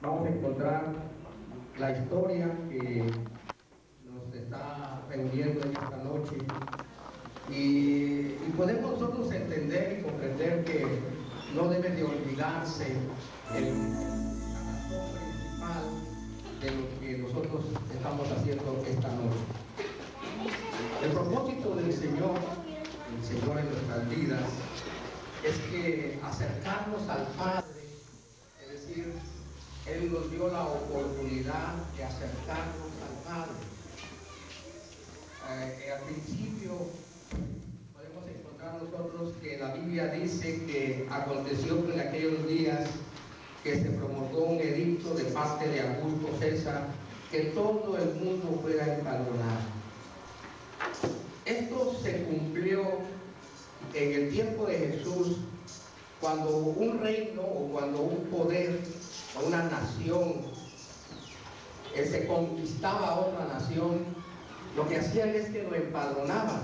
Vamos a encontrar la historia que nos está reuniendo en esta noche y podemos nosotros entender y comprender que no debe de olvidarse la razón principal de lo que nosotros estamos haciendo esta noche. El propósito del Señor en nuestras vidas es que acercarnos al Padre, es decir, Él nos dio la oportunidad de acercarnos al Padre. Al principio podemos encontrar nosotros que la Biblia dice que aconteció en aquellos días que se promulgó un edicto de parte de Augusto César que todo el mundo fuera empadronado. Esto se cumplió en el tiempo de Jesús, cuando un reino o cuando un poder o una nación se conquistaba a otra nación, lo que hacían es que lo empadronaban.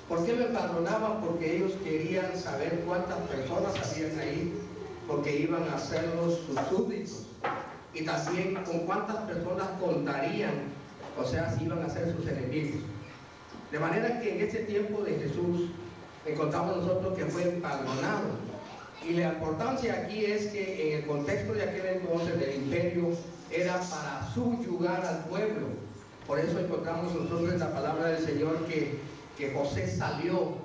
¿Por qué lo empadronaban? Porque ellos querían saber cuántas personas habían ahí, porque iban a serlos sus súbditos, y también con cuántas personas contarían, o sea, si iban a ser sus enemigos. De manera que en ese tiempo de Jesús encontramos nosotros que fue empadronado. Y la importancia aquí es que en el contexto de aquel entonces del imperio era para subyugar al pueblo. Por eso encontramos nosotros en la palabra del Señor que José salió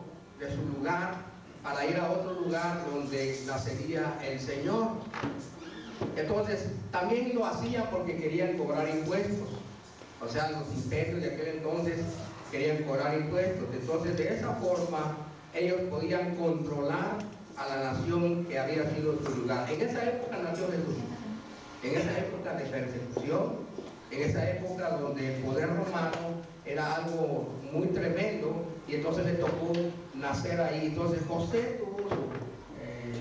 de su lugar para ir a otro lugar donde nacería el Señor. Entonces también lo hacían porque querían cobrar impuestos. O sea, los imperios de aquel entonces querían cobrar impuestos. Entonces de esa forma ellos podían controlar a la nación que había sido su lugar. En esa época nació Jesús, en esa época de persecución, en esa época donde el poder romano era algo muy tremendo, y entonces le tocó nacer ahí. Entonces José tuvo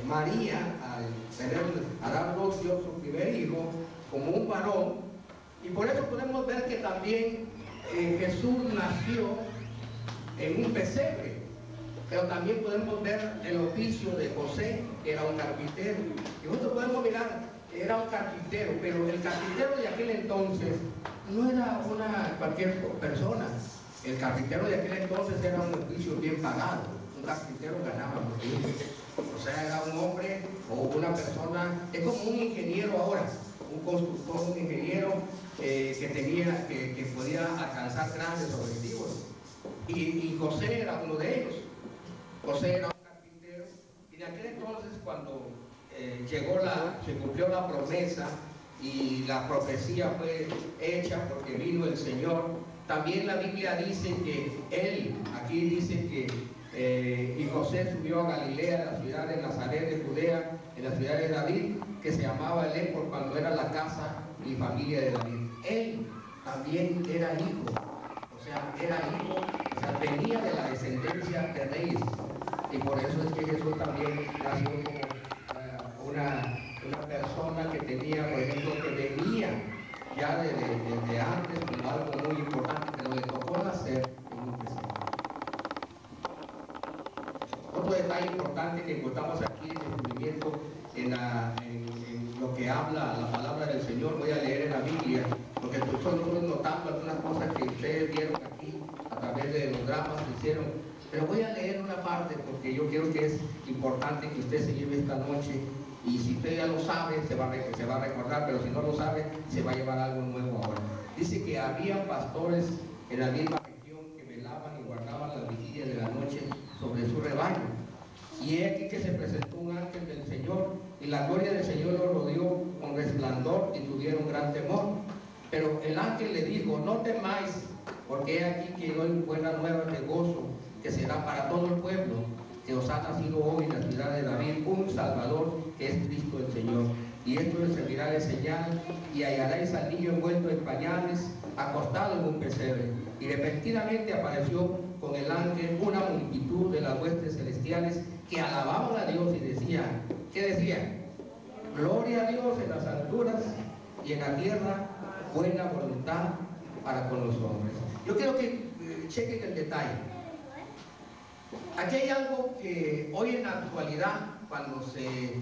María, al dar Dios su primer hijo como un varón, y por eso podemos ver que también Jesús nació en un pesebre. Pero también podemos ver el oficio de José, que era un carpintero. Y nosotros podemos mirar, era un carpintero, pero el carpintero de aquel entonces no era cualquier persona. El carpintero de aquel entonces era un oficio bien pagado. Un carpintero ganaba mucho. O sea, era un hombre o una persona, es como un ingeniero ahora, un constructor, un ingeniero que podía alcanzar grandes objetivos. Y José era uno de ellos. José era un carpintero, y de aquel entonces, cuando se cumplió la promesa y la profecía fue hecha porque vino el Señor, también la Biblia dice que él, aquí dice que y José subió a Galilea, en la ciudad de Nazaret de Judea, en la ciudad de David, que se llamaba Belén por cuando era la casa y familia de David. Él también era hijo, o sea, venía de la descendencia de reyes. Y por eso es que Jesús también nació como una persona que tenía, por ejemplo, que venía ya desde antes como algo muy importante, pero le tocó nacer en un pesebre. Otro detalle importante que encontramos aquí en el descubrimiento, en lo que habla la palabra del Señor, voy a leer en la Biblia, porque estoy notando algunas cosas que ustedes vieron aquí a través de los dramas que hicieron. Pero voy a leer una parte porque yo creo que es importante que usted se lleve esta noche, y si usted ya lo sabe se va a recordar, pero si no lo sabe se va a llevar algo nuevo ahora. Dice que había pastores en la misma región que velaban y guardaban las vigilias de la noche sobre su rebaño. Y he aquí que se presentó un ángel del Señor, y la gloria del Señor los rodeó con resplandor, y tuvieron gran temor. Pero el ángel le dijo: no temáis, porque he aquí que doy buenas nuevas de gozo, que será para todo el pueblo, que os ha nacido hoy en la ciudad de David un Salvador, que es Cristo el Señor. Y esto les servirá de señal, y hallaréis al niño envuelto en pañales, acostado en un pesebre. Y repentinamente apareció con el ángel una multitud de las huestes celestiales que alababan a Dios y decían, ¿qué decían? Gloria a Dios en las alturas, y en la tierra buena voluntad para con los hombres. Yo quiero que chequen el detalle. Aquí hay algo que hoy en la actualidad, cuando se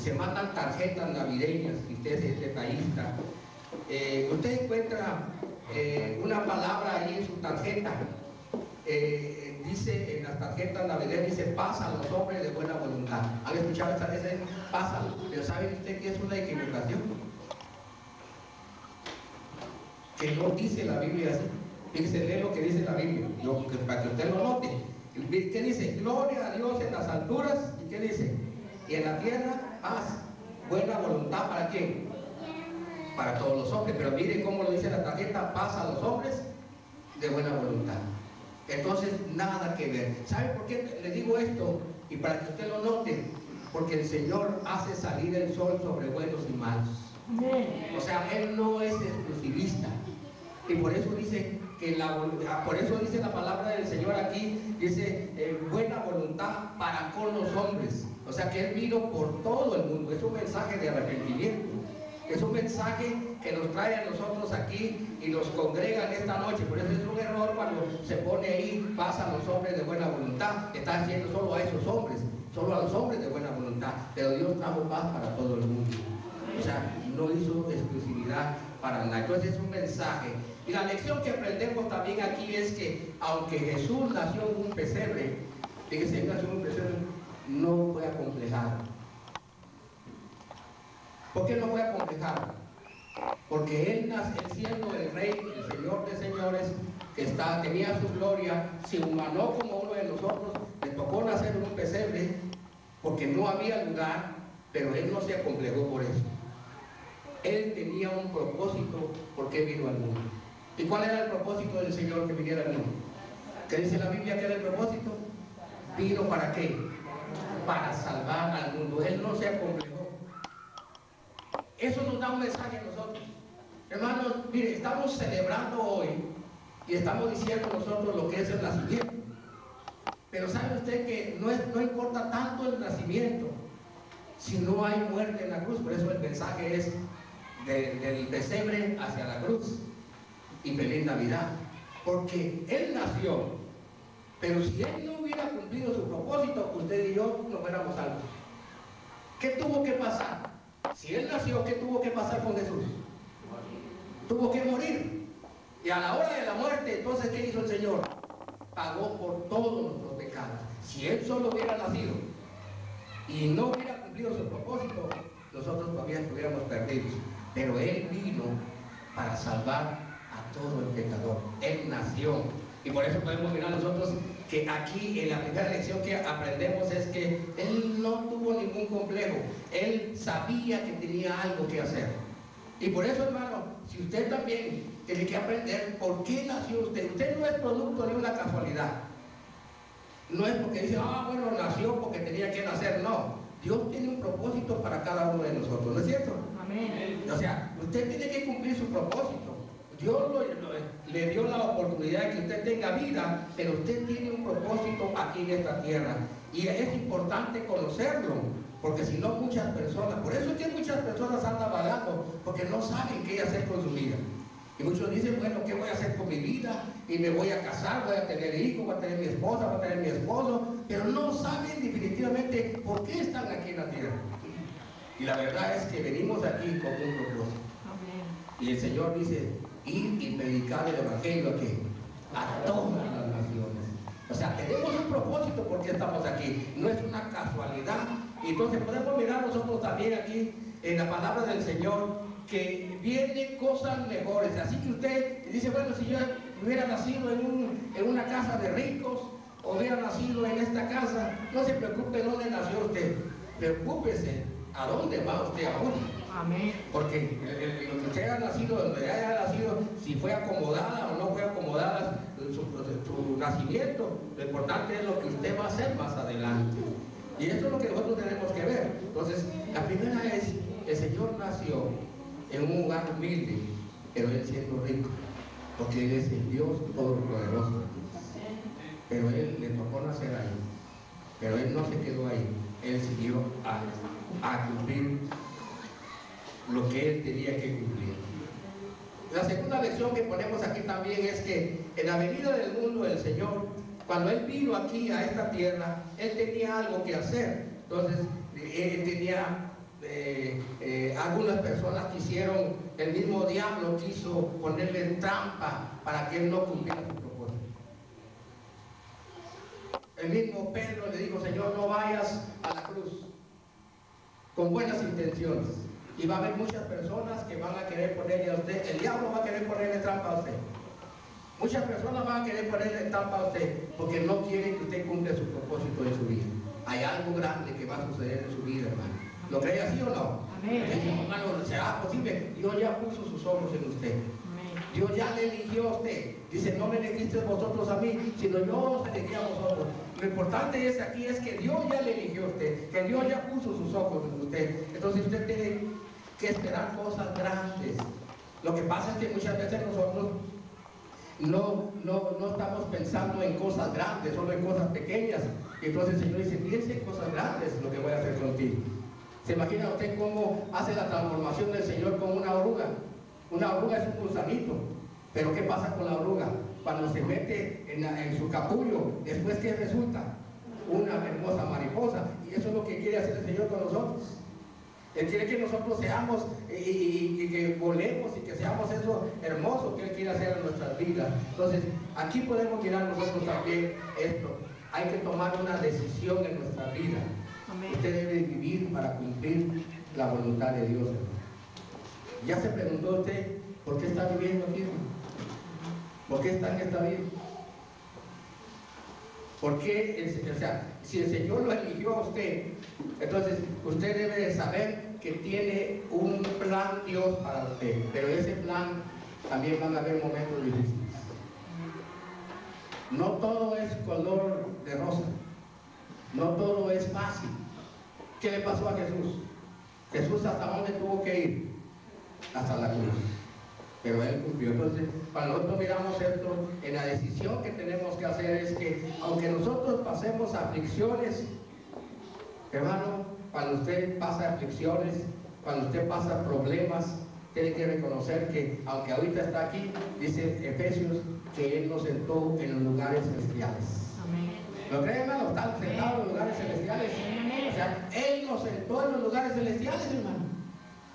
se mandan tarjetas navideñas, si usted es detallista. Usted encuentra una palabra ahí en su tarjeta, dice en las tarjetas navideñas, dice pasa a los hombres de buena voluntad. ¿Han escuchado esa vez? Pasa, pero ¿sabe usted que es una equivocación? Que no dice la Biblia así. Fíjese, lee lo que dice la Biblia, para que usted lo note. ¿Qué dice? Gloria a Dios en las alturas. ¿Y qué dice? Y en la tierra, paz, buena voluntad. ¿Para quién? Para todos los hombres. Pero miren cómo lo dice la tarjeta: paz a los hombres de buena voluntad. Entonces, nada que ver. ¿Sabe por qué le digo esto? Y para que usted lo note, porque el Señor hace salir el sol sobre buenos y malos. O sea, Él no es exclusivista. Y por eso dice que por eso dice la palabra del Señor aquí, dice buena voluntad para con los hombres. O sea que Él vino por todo el mundo. Es un mensaje de arrepentimiento. Es un mensaje que nos trae a nosotros aquí y nos congrega en esta noche. Por eso es un error cuando se pone ahí, pasa a los hombres de buena voluntad. Está haciendo solo a esos hombres, solo a los hombres de buena voluntad. Pero Dios trajo paz para todo el mundo. O sea, no hizo exclusividad para nada. Entonces es un mensaje. Y la lección que aprendemos también aquí es que aunque Jesús nació en un pesebre, fíjese, Él nació en un pesebre, no fue acomplejado. ¿Por qué no fue acomplejado? Porque Él siendo el Rey, el Señor de señores, que tenía su gloria, se humanó como uno de nosotros, le tocó nacer en un pesebre, porque no había lugar, pero Él no se acomplejó por eso. Él tenía un propósito por qué vino al mundo. ¿Y cuál era el propósito del Señor que viniera al mundo? ¿Qué dice la Biblia que era el propósito? ¿Vino para qué? Para salvar al mundo. Él no se acomplejó. Eso nos da un mensaje a nosotros. Hermanos, mire, estamos celebrando hoy y estamos diciendo nosotros lo que es el nacimiento. Pero ¿sabe usted que no importa tanto el nacimiento si no hay muerte en la cruz? Por eso el mensaje es del pesebre hacia la cruz. Y feliz Navidad, porque Él nació, pero si Él no hubiera cumplido su propósito, usted y yo no fuéramos salvos. ¿Qué tuvo que pasar? Si Él nació, ¿qué tuvo que pasar con Jesús? Tuvo que morir. Y a la hora de la muerte, entonces, ¿qué hizo el Señor? Pagó por todos nuestros pecados. Si Él solo hubiera nacido y no hubiera cumplido su propósito, nosotros todavía estuviéramos perdidos. Pero Él vino para salvar a todo el pecador. Él nació. Y por eso podemos mirar nosotros que aquí en la primera lección que aprendemos es que Él no tuvo ningún complejo. Él sabía que tenía algo que hacer. Y por eso, hermano, si usted también tiene que aprender por qué nació usted. Usted no es producto de una casualidad. No es porque dice, bueno, nació porque tenía que nacer. No. Dios tiene un propósito para cada uno de nosotros. ¿No es cierto? Amén. O sea, usted tiene que cumplir su propósito. Dios le dio la oportunidad de que usted tenga vida, pero usted tiene un propósito aquí en esta tierra. Y es importante conocerlo, porque si no muchas personas, por eso es que muchas personas andan vagando, porque no saben qué hacer con su vida. Y muchos dicen, bueno, ¿qué voy a hacer con mi vida? Y me voy a casar, voy a tener hijos, voy a tener mi esposa, voy a tener mi esposo, pero no saben definitivamente por qué están aquí en la tierra. Y la verdad es que venimos aquí con un propósito. Y el Señor dice, ir y predicar el evangelio aquí a todas las naciones. O sea, tenemos un propósito porque estamos aquí, no es una casualidad. Y entonces podemos mirar nosotros también aquí en la palabra del Señor que vienen cosas mejores. Así que usted dice, bueno, si yo hubiera nacido en una casa de ricos, o hubiera nacido en esta casa, no se preocupe dónde nació usted, preocúpese a dónde va usted ahora. Amén. Porque lo que usted ha nacido, donde haya nacido, si fue acomodada o no fue acomodada su nacimiento, lo importante es lo que usted va a hacer más adelante. Y eso es lo que nosotros tenemos que ver. Entonces, la primera es, el Señor nació en un lugar humilde, pero Él siendo rico, porque Él es el Dios Todopoderoso. Pero Él le tocó nacer ahí, pero Él no se quedó ahí, Él siguió a cumplir lo que Él tenía que cumplir. La segunda lección que ponemos aquí también es que en la venida del mundo del Señor, cuando Él vino aquí a esta tierra, Él tenía algo que hacer. Entonces, tenía algunas personas quisieron, el mismo diablo quiso ponerle trampa para que él no cumpliera su propósito. El mismo Pedro le dijo: Señor, no vayas a la cruz, con buenas intenciones. Y va a haber muchas personas que van a querer ponerle a usted, el diablo va a querer ponerle trampa a usted. Muchas personas van a querer ponerle trampa a usted porque no quieren que usted cumpla su propósito en su vida. Hay algo grande que va a suceder en su vida, hermano. ¿Lo cree así o no? Amén. Hermano, ¿será posible? Dios ya puso sus ojos en usted. Amén. Dios ya le eligió a usted. Dice: no me elegiste vosotros a mí, sino yo os elegí a vosotros. Lo importante es aquí es que Dios ya le eligió a usted, que Dios ya puso sus ojos en usted. Entonces usted tiene que esperar cosas grandes. Lo que pasa es que muchas veces nosotros no estamos pensando en cosas grandes, solo en cosas pequeñas. Y entonces el Señor dice: piense en cosas grandes lo que voy a hacer contigo. ¿Se imagina usted cómo hace la transformación del Señor con una oruga? Una oruga es un gusanito, pero ¿qué pasa con la oruga? Cuando se mete en su capullo, después ¿qué resulta? Una hermosa mariposa. Y eso es lo que quiere hacer el Señor con nosotros. Él quiere que nosotros seamos y que volemos y que seamos eso hermoso que Él quiere hacer en nuestras vidas. Entonces, aquí podemos mirar nosotros también esto. Hay que tomar una decisión en nuestra vida. Amén. Usted debe vivir para cumplir la voluntad de Dios, hermano. ¿Ya se preguntó usted por qué está viviendo aquí, hermano? ¿Por qué está en esta vida? ¿Por qué? O sea, si el Señor lo eligió a usted, entonces usted debe de saber que tiene un plan Dios para usted. Pero ese plan también van a haber momentos difíciles. No todo es color de rosa. No todo es fácil. ¿Qué le pasó a Jesús? Jesús, ¿hasta dónde tuvo que ir? Hasta la cruz. Pero Él cumplió. Entonces, cuando nosotros miramos esto, en la decisión que tenemos que hacer es que, aunque nosotros pasemos aflicciones, hermano, cuando usted pasa aflicciones, cuando usted pasa problemas, tiene que reconocer que, aunque ahorita está aquí, dice Efesios, que Él nos sentó en los lugares celestiales. Amén. ¿Lo creen, hermano? ¿Están sentados en los lugares celestiales? O sea, Él nos sentó en los lugares celestiales, hermano.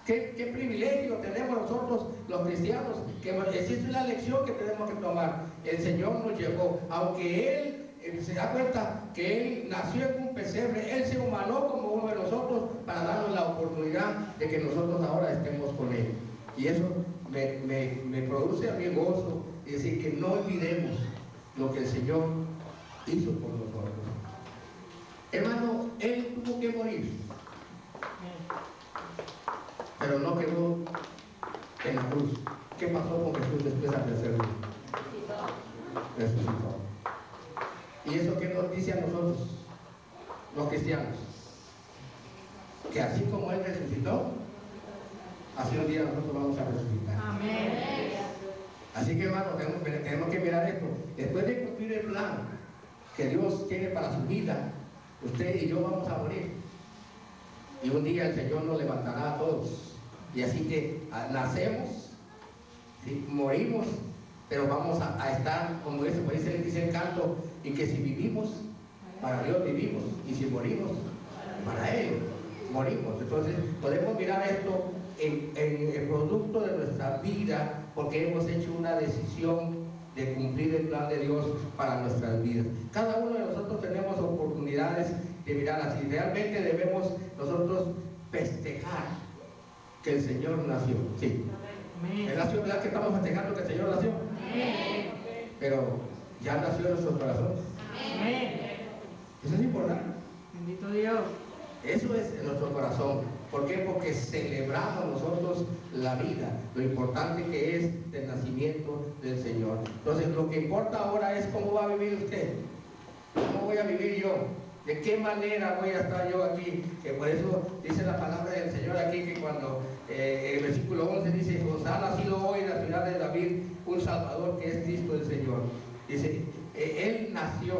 ¿Qué privilegio tenemos nosotros los cristianos? Que existe una lección que tenemos que tomar. El Señor nos llevó, aunque Él se da cuenta que Él nació en un pesebre, Él se humanó como uno de nosotros para darnos la oportunidad de que nosotros ahora estemos con Él. Y eso me produce a mí gozo, y decir que no olvidemos lo que el Señor hizo por nosotros. Hermano, Él tuvo que morir, pero no quedó en la cruz. ¿Qué pasó con Jesús después al tercer día? Resucitó. ¿Y eso qué nos dice a nosotros, los cristianos? Que así como Él resucitó, así un día nosotros vamos a resucitar. Amén. Así que, hermano, tenemos que mirar esto. Después de cumplir el plan que Dios tiene para su vida, usted y yo vamos a morir. Y un día el Señor nos levantará a todos. Y así que nacemos, ¿sí? Morimos, pero vamos a estar, como dice el canto, y que si vivimos, para Dios vivimos, y si morimos, para Él morimos. Entonces podemos mirar esto en el producto de nuestra vida, porque hemos hecho una decisión de cumplir el plan de Dios para nuestras vidas. Cada uno de nosotros tenemos oportunidades de mirar así. Realmente debemos nosotros festejar que el Señor nació. Sí. Él nació, ¿verdad? Que estamos festejando que el Señor nació. Amén. Pero ya nació en nuestros corazones. Amén. Eso es importante. Bendito Dios. Eso es en nuestro corazón. ¿Por qué? Porque celebramos nosotros la vida, lo importante que es del nacimiento del Señor. Entonces, lo que importa ahora es cómo va a vivir usted. ¿Cómo voy a vivir yo? ¿De qué manera voy a estar yo aquí? Que por eso dice la palabra del Señor aquí, que cuando el versículo 11 dice: os ha nacido hoy en la ciudad de David un Salvador, que es Cristo el Señor. Dice, Él nació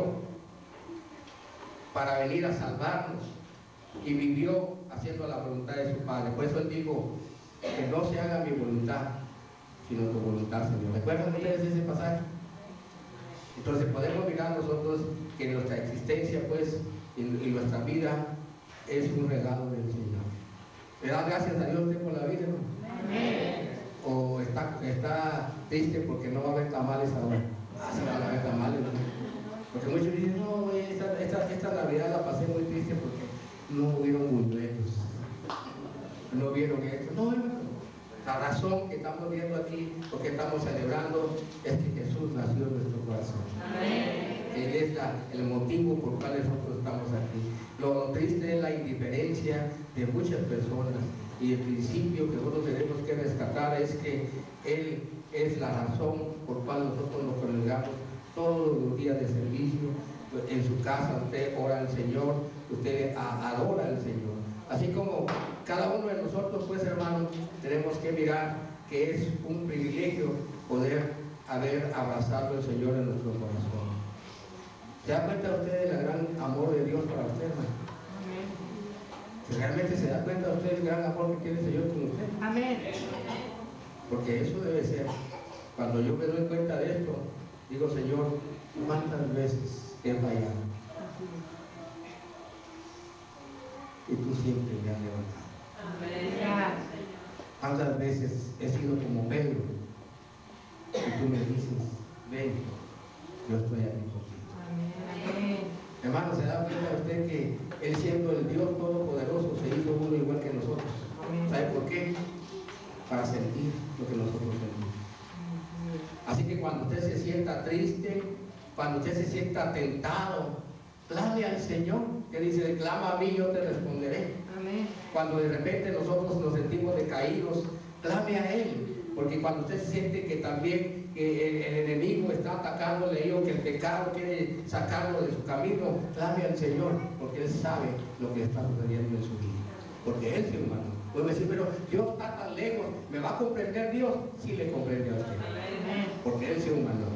para venir a salvarnos y vivió haciendo la voluntad de su Padre. Por eso Él dijo: que no se haga mi voluntad, sino tu voluntad, Señor. ¿Recuerdan ustedes ese pasaje? Entonces podemos mirar nosotros que nuestra existencia, pues, y nuestra vida es un regalo del Señor. ¿Le da gracias a Dios usted por la vida, hermano? Amén. ¿O está triste porque no va a haber tamales ahora? Sí van a haber tamales, ¿no? Porque muchos dicen, no, esta Navidad la pasé muy triste porque no hubieron buñuelos, no vieron esto. No, hermano, la razón que estamos viendo aquí, lo que estamos celebrando, es que Jesús nació en nuestro corazón. Amén. Él es el motivo por el cual nosotros estamos aquí. Lo triste es la indiferencia de muchas personas, y el principio que nosotros tenemos que rescatar es que Él es la razón por la cual nosotros nos congregamos todos los días de servicio. En su casa usted ora al Señor, usted adora al Señor. Así como cada uno de nosotros, pues hermanos, tenemos que mirar que es un privilegio poder haber abrazado al Señor en nuestro corazón. ¿Se da cuenta usted del gran amor de Dios para usted, hermano? ¿Realmente se da cuenta usted del gran amor que tiene el Señor con usted? Amén. Porque eso debe ser. Cuando yo me doy cuenta de esto, digo, Señor, ¿cuántas veces he fallado? Y tú siempre me has levantado. ¿Cuántas veces he sido como Pedro? Y tú me dices, ven, yo estoy aquí contigo. Amén. Hermano, ¿se da cuenta usted que Él, siendo el Dios Todopoderoso, se hizo uno igual que nosotros? ¿Sabe por qué? Para sentir lo que nosotros sentimos. Así que cuando usted se sienta triste, cuando usted se sienta tentado, clame al Señor, que dice, clama a mí, yo te responderé. Amén. Cuando de repente nosotros nos sentimos decaídos, clame a Él. Porque cuando usted siente que también el enemigo está atacándole, o que el pecado quiere sacarlo de su camino, clame al Señor, porque Él sabe lo que está sucediendo en su vida. Porque Él, sí, hermano, puede decir, pero Dios está tan lejos, ¿me va a comprender Dios? Sí le comprende a usted. Porque Él, sí, hermano,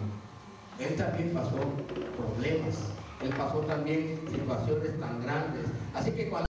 Él también pasó problemas, Él pasó también situaciones tan grandes. Así que cuando